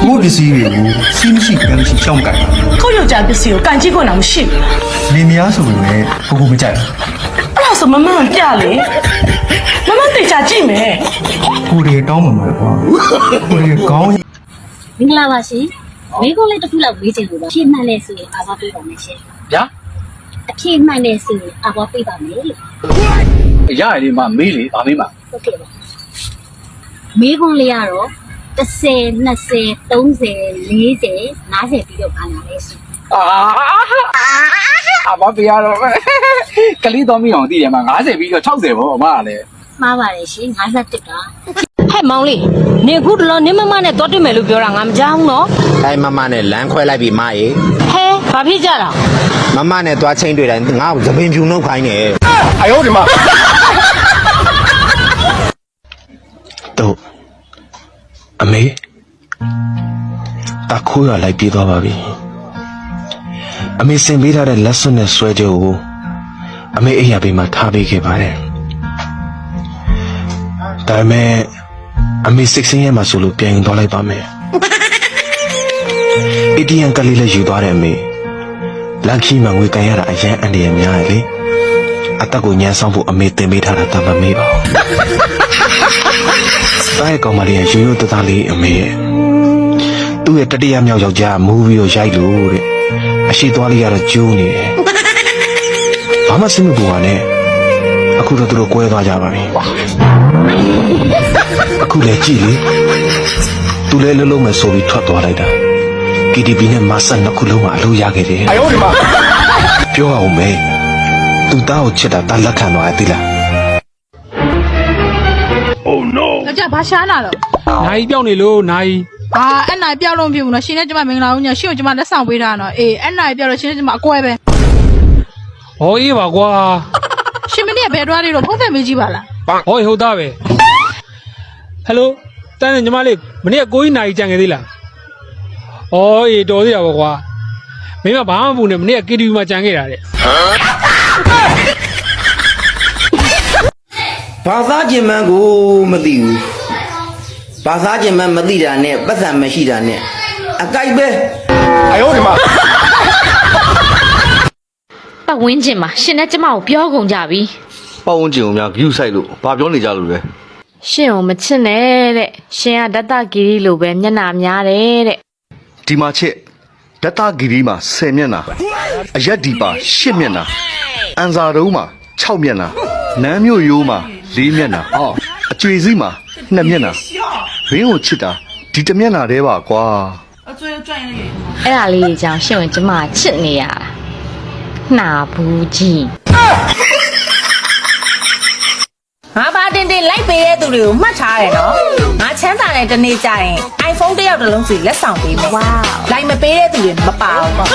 ကိုပစ္စည်းတွေကိုစီးမရှိကမ်းမရှိရှောင်းကြိုက် ကိုယောက်ျားပစ္စည်းကိုကန်ကြည့်ခွင့်တော့မရှိဘူး နေမများဆိုပေမဲ့ကိုမကြိုက် အဲ့ဒါဆိုမမန်ပြလေမမတေချာကြည့်မယ် ကိုတွေတောင်းမှာကွာကိုတွေကောင်း မင်္ဂလာပါရှင်မိကုန်းလေးတစ်ခုလောက်မေးချင်လို့ပါဖြည့်မှန်တဲ့ဆိုရင်အာဘွားပေးပါမယ်ရှင် ဗျာ အဖြည့်မှန်တဲ့ဆိုရင်အာဘွားပေးပါမယ်လို့ ရရလေးမမေးလေဗာမေးမှာ ဟုတ်ကဲ့ပါမိကုန်းလေးကတော့10 20 30 40 50ပြီးတော့ပါလာလဲရှင် အာဘာပြရတော့ကလေးတော်မိအောင်သိတယ်မှာ50ပြီးတော့60ပေါ့အမကလည်း မှားပါတယ်ရှင်51က ဟဲ့မောင်လေးနေခုတလောနင်းမမနဲ့တော့တွေ့မယ်လို့ပြောတာငါမကြောက်ဘူးနော် အဲမမနဲ့လမ်းခွဲလိုက်ပြီမအေး ဟဲဘာဖြစ်ကြတာ မမနဲ့သွားချင်းတွေ့တိုင်းငါ့ကိုသပင်ဖြူနှုတ်ခိုင်းနေ အယောဒီမှာ တော့အမေတခိုးရလိုက်ပြေးသွားပါပြီအမေစင်ပေးထားတဲ့လက်စွပ်နဲ့ဆွဲကြကိုအမေအိယာဘေးမှာထားပေးခဲ့ပါတယ်ဒါပေမဲ့အမေစိတ်ဆင်းရဲမှဆိုလို့ပြန်ရင်သွားလိုက်ပါမယ်ATM ကလေးလည်းယူသွားတယ်အမေလန်ခီမှာငွေကန်ရတာအရန်အန်ဒီရများရလေအတက်ကိုညှမ်းဆောင်ဖို့အမေတင်ပေးထားတာတမမေးပါဘူးတားရဲ့ကောင်မလေးကရိုးရိုးသားသားလေးအမေရဲ့သူ့ရဲ့တတိယမြောက်ယောက်ျားမူးပြီးတော့ရိုက်လို့တဲ့အရှိသွားလေးကတော့ကျိုးနေတယ်ဘာမှစိတ်မပူပါနဲ့အခုတော့သူတို့ကွဲသွားကြပါပြီအခုလည်းကြည့်လေသူလည်းလုံးလုံးမဲ့ဆိုပြီးထွက်သွားလိုက်တာ KTV နဲ့မဆန်နှစ်ခုလုံးကအလို့ရခဲ့တယ်အယောဒီမှာပြောအောင်မေသူသားကိုချစ်တာတာလက်ခံသွားတယ်သိလား ယောက်ျားဘာရှားနာတော့ နိုင်ပြောင်းနေလို့နိုင် ဟာအဲ့နိုင်ပြောက်လို့မဖြစ်ဘူးနော်ရှင်နဲ့ကျမမင်္ဂလာဦးညရှင်ကိုကျမလက်ဆောင်ပေးတာနော်အေးအဲ့နိုင်ပြောက်လို့ရှင်နဲ့ကျမအကွဲပဲ ဟောအေးပါကွာ ရှင်မင်းကဘယ်သွားလေးတော့ဖုန်းဆက်မေးကြည့်ပါလား ဟောဟုတ်သားပဲဟယ်လိုတန်းနေညီမလေးမနေ့ကကိုကြီးနိုင်ကြံခဲ့သေးလားအော်အေးတော်သေးတာပေါ့ကွာမင်းကဘာမှမပူနဲ့မနေ့က KTV မှာကြံခဲ့တာတဲ့ ဘာသာကျင်မှန်းကိုမသိဘူးဘာသာကျင်မှန်းမသိတာနဲ့ပတ်စံမရှိတာနဲ့အကြိုက်ပဲအယောဒီမှာ ပတ်ဝန်းကျင်မှာရှင်နဲ့ကျမကိုပြောကုန်ကြပြီ ပတ်ဝန်းကျင်ကိုများဂရုစိုက်လို့ဘာပြောနေကြလို့လဲ ရှင်ကိုမချစ်နဲ့တဲ့ရှင်ကဒတဂီရီလိုပဲမျက်နှာများတယ်တဲ့ ဒီမှာချက်ဒတဂီရီမှာ10မျက်နှာအရက်ဒီပါ10မျက်နှာအန်စာတုံးမှာ6မျက်နှာနန်းမြို့ရိုးမှာ4မျက်နှာအကျွေစည်းမှာ2မျက်နှာဘင်းကိုချစ်တာဒီ1မျက်နှာတည်းပါကွာ အဲ့ဒါလေးကြောင့်ရှင်ကိုကျမချစ်နေရတာနှာဘူးကြီး ငါဘာတင်တင်လိုက်ပေးတဲ့သူတွေကိုမှတ်ထားတယ်နော်ငါချမ်းသာတဲ့တနေ့ကျရင် iPhone တစ်ယောက်တစ်လုံးစီလက်ဆောင်ပေးမယ်ဝါးလိုက်မပေးတဲ့သူတွေမပါဘူးပေါ့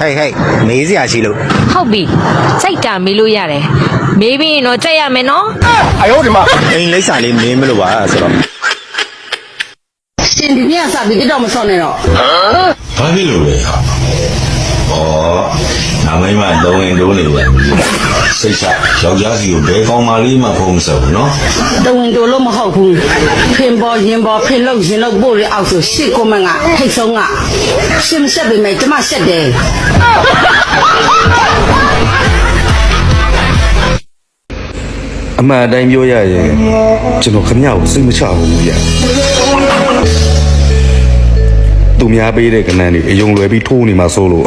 ဟေးဟေးမေးစရာရှိလို့ ဟုတ်ပြီစိတ်တာမေးလို့ရတယ်မေးပြီးရင်တော့ကြက်ရမယ်နော် အယောဒီမှာအိမ်လိပ်စာလေးမင်းမလို့ပါဆိုတော့ ရှင်ဒီနေ့ကစပြီးတော့မစောနဲ့တော့ ဘာဖြစ်လို့လဲဟာဩနာမည်မှသုံးရင်တိုးနေတယ်စိတ်ချယောက်ျားစီကိုဘယ်ကောင်းမှလေးမှဖုံးစော်နော် တဝင်တိုလို့မဟုတ်ဘူးဖင်ပေါ်ရင်ပေါ်ဖင်လို့ရင်လို့ပို့ရအောင်ဆိုရှစ်ကိုမငါထိတ်ဆုံးကရှင်မဆက်ပေမဲ့ကျမဆက်တယ် အမှန်အတိုင်းပြောရရင်ကျွန်တော်ခမရကိုစိတ်မချဘူးဗျသူများပေးတဲ့ကဏ္ဍတွေအယုံလွယ်ပြီးထိုးနေမှာစိုးလို့